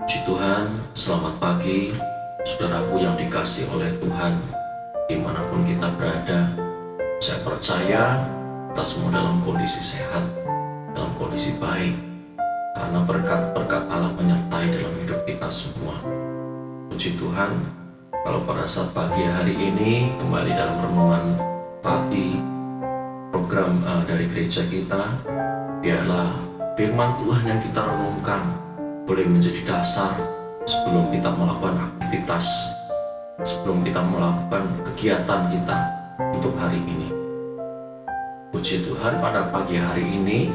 Puji Tuhan, selamat pagi, saudaraku yang dikasihi oleh Tuhan, dimanapun kita berada. Saya percaya kita semua dalam kondisi sehat, dalam kondisi baik, karena berkat-berkat Allah menyertai dalam hidup kita semua. Puji Tuhan, kalau pada saat pagi hari ini kembali dalam renungan pagi program dari gereja kita, biarlah firman Tuhan yang kita renungkan boleh menjadi dasar sebelum kita melakukan aktivitas, sebelum kita melakukan kegiatan kita untuk hari ini. Puji Tuhan, pada pagi hari ini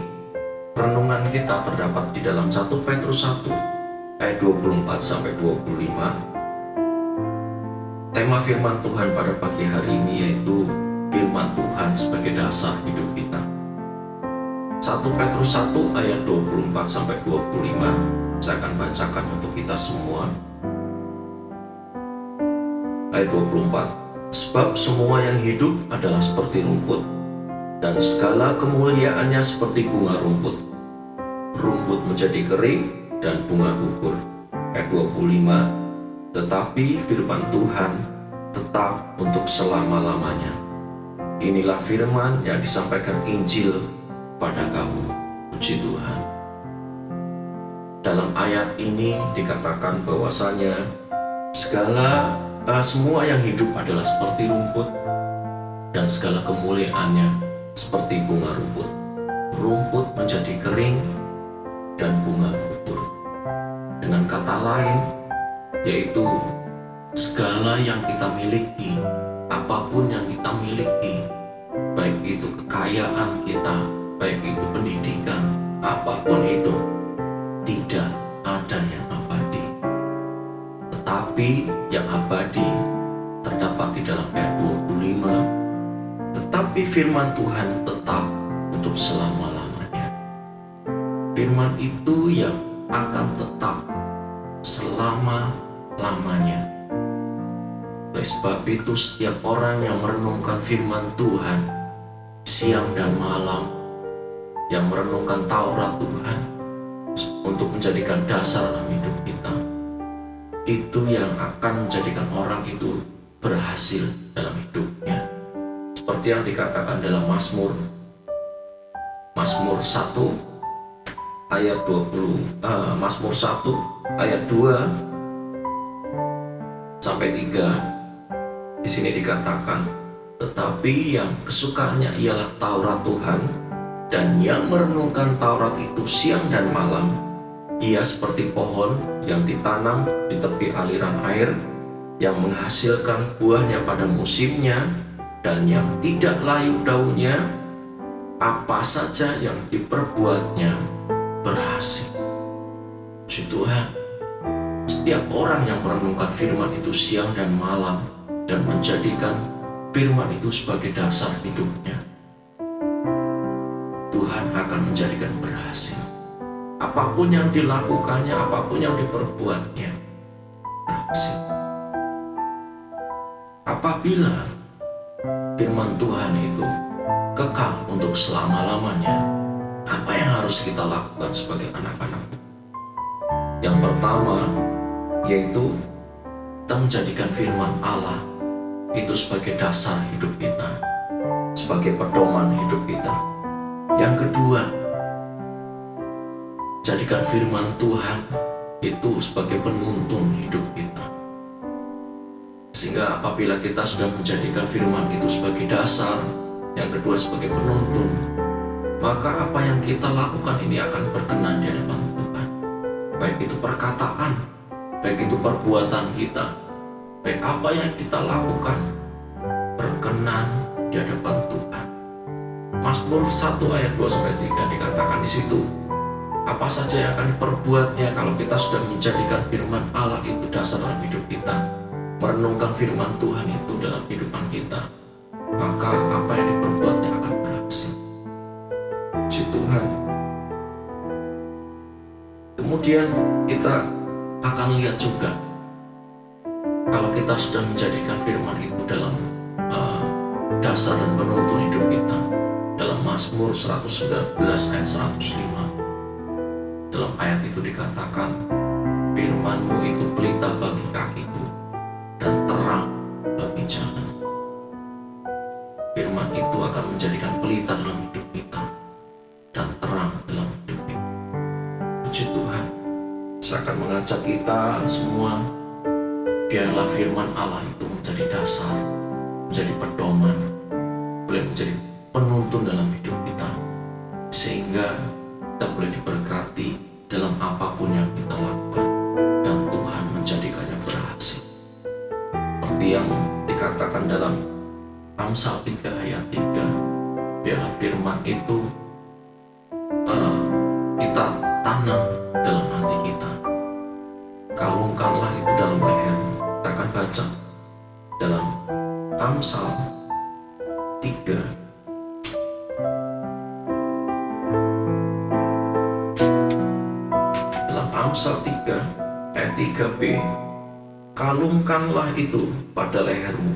renungan kita terdapat di dalam 1 Petrus 1 ayat 24-25. Tema firman Tuhan pada pagi hari ini yaitu firman Tuhan sebagai dasar hidup kita. 1 Petrus 1 ayat 24-25. Saya akan bacakan untuk kita semua. Ayat 24. Sebab semua yang hidup adalah seperti rumput, dan segala kemuliaannya seperti bunga rumput. Rumput menjadi kering dan bunga gugur. Ayat 25. Tetapi firman Tuhan tetap untuk selama-lamanya. Inilah firman yang disampaikan Injil pada kamu. Puji Tuhan. Dalam ayat ini dikatakan bahwasanya semua yang hidup adalah seperti rumput, dan segala kemuliaannya seperti bunga rumput. Rumput menjadi kering dan bunga gugur. Dengan kata lain, yaitu segala yang kita miliki, apapun yang kita miliki, baik itu kekayaan kita, baik itu pendidikan, apapun itu, tidak ada yang abadi. Tetapi yang abadi terdapat di dalam ayat 25. Tetapi firman Tuhan tetap untuk selama-lamanya. Firman itu yang akan tetap selama-lamanya. Oleh sebab itu setiap orang yang merenungkan firman Tuhan siang dan malam, yang merenungkan Taurat Tuhan untuk menjadikan dasar dalam hidup kita, itu yang akan menjadikan orang itu berhasil dalam hidupnya. Seperti yang dikatakan dalam Mazmur 1 ayat Mazmur 1 ayat 2-3. Di sini dikatakan, tetapi yang kesukaannya ialah Taurat Tuhan, dan yang merenungkan Taurat itu siang dan malam, ia seperti pohon yang ditanam di tepi aliran air, yang menghasilkan buahnya pada musimnya, dan yang tidak layu daunnya. Apa saja yang diperbuatnya berhasil. Puji Tuhan, setiap orang yang merenungkan firman itu siang dan malam, dan menjadikan firman itu sebagai dasar hidupnya, Tuhan akan menjadikan berhasil. Apapun yang dilakukannya, apapun yang diperbuatnya, berhasil. Apabila firman Tuhan itu kekal untuk selama-lamanya, apa yang harus kita lakukan sebagai anak-anak? Yang pertama, yaitu kita menjadikan firman Allah itu sebagai dasar hidup kita, sebagai pedoman hidup kita. Yang kedua, jadikan firman Tuhan itu sebagai penuntun hidup kita. Sehingga apabila kita sudah menjadikan firman itu sebagai dasar, yang kedua sebagai penuntun, maka apa yang kita lakukan ini akan berkenan di hadapan Tuhan. Baik itu perkataan, baik itu perbuatan kita, baik apa yang kita lakukan, berkenan di hadapan Tuhan. Mazmur 1 ayat 2-3 dikatakan di situ, apa saja yang akan diperbuatnya kalau kita sudah menjadikan firman Allah itu dasar dalam hidup kita, merenungkan firman Tuhan itu dalam kehidupan kita, maka apa yang diperbuatnya akan berhasil. Puji Tuhan. Kemudian kita akan lihat juga, kalau kita sudah menjadikan firman itu dalam dasar dan penuntun hidup kita, dalam Mazmur 119 ayat 105, dalam ayat itu dikatakan, Firman-Mu itu pelita bagi kakiku dan terang bagi jalan. Firman itu akan menjadikan pelita dalam hidup kita dan terang dalam hidup kita. Puji Tuhan, saya akan mengajak kita semua, biarlah firman Allah itu menjadi dasar, menjadi pedoman, boleh menjadi penuntun dalam hidup kita, sehingga kita boleh diberkati dalam apapun yang kita lakukan dan Tuhan menjadikannya berhasil. Seperti yang dikatakan dalam Amsal 3 ayat 3, biarlah firman itu kita tanam dalam hati kita, kalungkanlah itu dalam lehermu. Kita akan baca dalam Amsal 3 Amsal 3 ayat 3b, kalungkanlah itu pada lehermu,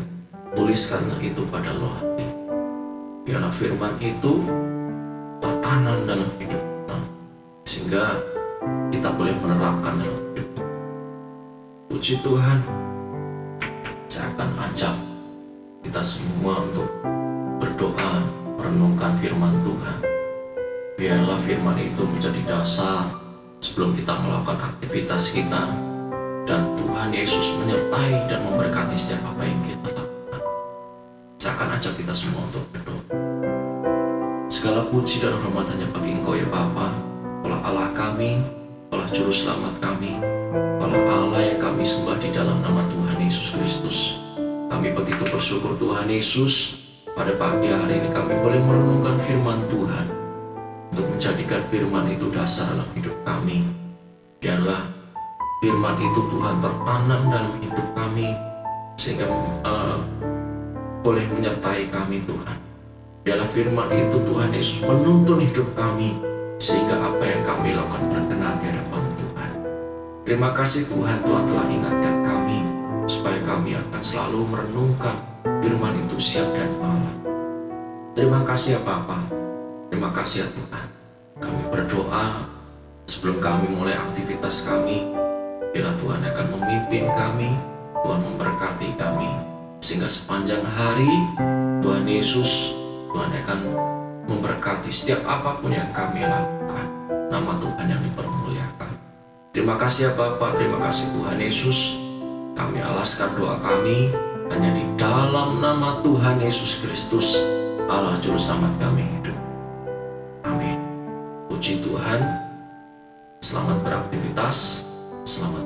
tuliskanlah itu pada loh hati. Biarlah firman itu tertanam dalam hidup kita, sehingga kita boleh menerapkan dalam hidup kita. Puji Tuhan, saya akan ajak kita semua untuk berdoa, merenungkan firman Tuhan. Biarlah firman itu menjadi dasar sebelum kita melakukan aktivitas kita, dan Tuhan Yesus menyertai dan memberkati setiap apa yang kita lakukan. Saya akan ajak kita semua untuk berdoa. Segala puji dan hormat hanya bagi Engkau ya Bapa, Allah Allah kami, Allah Juru Selamat kami, Allah Allah yang kami sembah di dalam nama Tuhan Yesus Kristus. Kami begitu bersyukur Tuhan Yesus, pada pagi hari ini kami boleh merenungkan firman Tuhan, untuk menjadikan firman itu dasar dalam hidup kami. Biarlah firman itu Tuhan tertanam dalam hidup kami, sehingga boleh menyertai kami Tuhan. Biarlah firman itu Tuhan Yesus menuntun hidup kami, sehingga apa yang kami lakukan berkenan di hadapan Tuhan. Terima kasih Tuhan, Tuhan telah ingatkan kami, supaya kami akan selalu merenungkan firman itu siang dan malam. Terima kasih ya Bapa. Terima kasih ya Tuhan. Kami berdoa sebelum kami mulai aktivitas kami, bila Tuhan akan memimpin kami, Tuhan memberkati kami, sehingga sepanjang hari Tuhan Yesus, Tuhan akan memberkati setiap apapun yang kami lakukan. Nama Tuhan yang dipermuliakan. Terima kasih ya Bapa, terima kasih Tuhan Yesus. Kami alaskan doa kami hanya di dalam nama Tuhan Yesus Kristus, Allah Juru Selamat kami hidup. Amin. Puji Tuhan. Selamat beraktivitas. Selamat